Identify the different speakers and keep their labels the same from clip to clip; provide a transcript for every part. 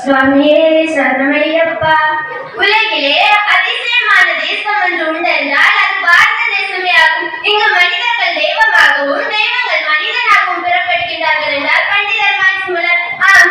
Speaker 1: சுவாமியே சரணமையப்பா. உலகிலே அதிசயமான தேசம் ஒன்று உண்டென்றால் அது பாரத தேசமே ஆகும். இங்கு மனிதர்கள் தெய்வமாகவும் தெய்வங்கள் மனிதனாகவும் பிறப்படுகின்றார்கள் என்றால் பண்டிதர் மூலர்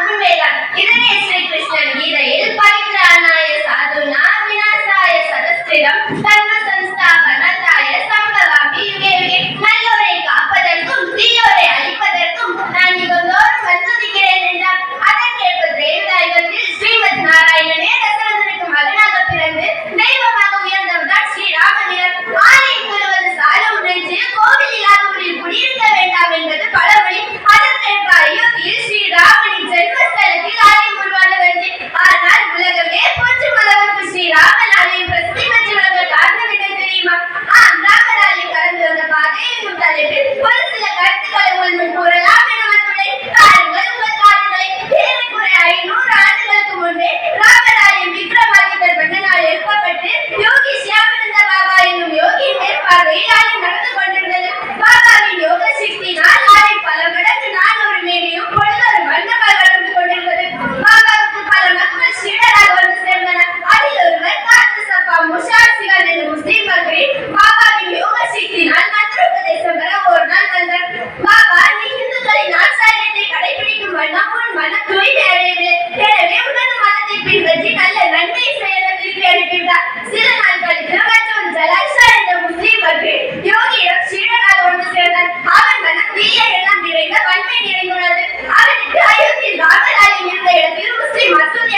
Speaker 1: உண்மைதான். இதனை ஸ்ரீ கிருஷ்ணன் கீதையில் பரித்ராணாய சாதுனா விநாசாய சதஸ்திரம் தர்ம சம்ஸ்தாபனாய சம்பவாமி யுகே யுகே, நல்லோரை காப்பதற்கும் தீயோரை அழிப்பதற்கும் நான் யுகந்தோறும் வந்துதிக்கிறேன் என்றார். அதற்கேற்ப தேவதாயுகத்தில் ஸ்ரீமத் நாராயணனே தசரதனுக்கு மகனாக பிறந்து தெய்வமாக உயர்ந்தவர்தான் ஸ்ரீராமனியர். ஆலயம் முழுவது சாலம் உடைந்து கோவில் இல்லாத ஊரில் குடியிருக்க வேண்டாம் என்பது பழமொழி. அதற்கேற்ப அயோத்தியில் ஸ்ரீராமனின் ஜென்மஸ்தலத்தில் ஆலயம் உருவானது. ஆனால் உலகமே போற்றும் அளவுக்கு ஸ்ரீராமன் ஆலயம் பிரசித்தி பெற்று விளங்க காரணம் என்ன தெரியுமா? ராமர் ஆலயம் கடந்து வந்த பாதை என்னும் தலைப்பில் ஒரு சில கருத்துக்களை உங்கள் முன் கூறலாம் என வந்துள்ளேன். காரணங்கள் உங்கள் காரணங்களை. ஏறக்குறைய 500 ஆண்டுகளுக்கு முன்பே ராமர் ஆலயம் விக்ரமாதித்தர் மன்னனால் எழுப்பப்பட்டு யோகி சியாமனந்த பாபா என்னும் யோகியின் மேற்பார்வையில் ஆலயம் நடந்து கொண்டிருந்தது. பாபாவின் யோக சக்தியினால் ஆலயம் பல மடங்கு நாளொரு மேனியும் பொழுதொரு மண்டபம் வளர்ந்து கொண்டிருந்தது. பாபாவுக்கு பல மக்கள் சீடராக வந்து சேர்ந்தனர். அதில் ஒருவர் காத்து சப்பா முஷார் சிகான் என்ற முஸ்லிம் மகளிர் பாபாவின் யோக சக்தியினால் மந்திரோபதேசம் பெற ஒரு நாள் வந்தார். பாபா, நீ இந்துக்களின் ஆச்சாரியத்தை கடைபிடிக்கும் வண்ணம் உன் மனம் தூய்மை அடையவில்லை. எனவே உனது மதத்தை பின்பற்றி நல்ல நன்மை செய்ய திருப்பி அனுப்பிவிட்டார். சில நாள் கழித்து மற்றொரு ஜலாஷா என்ற முஸ்லிம் மகளிர் யோகியிடம் சீடராக வந்து சேர்ந்தார். அவன் மனம் தீய எல்லாம் நிறைந்த வன்மை நிறைந்துள்ளது. அவனுக்கு அயோத்தியில் ராமர் ஆலயம் இருந்த இடத்தில் முஸ்லிம் மசூதி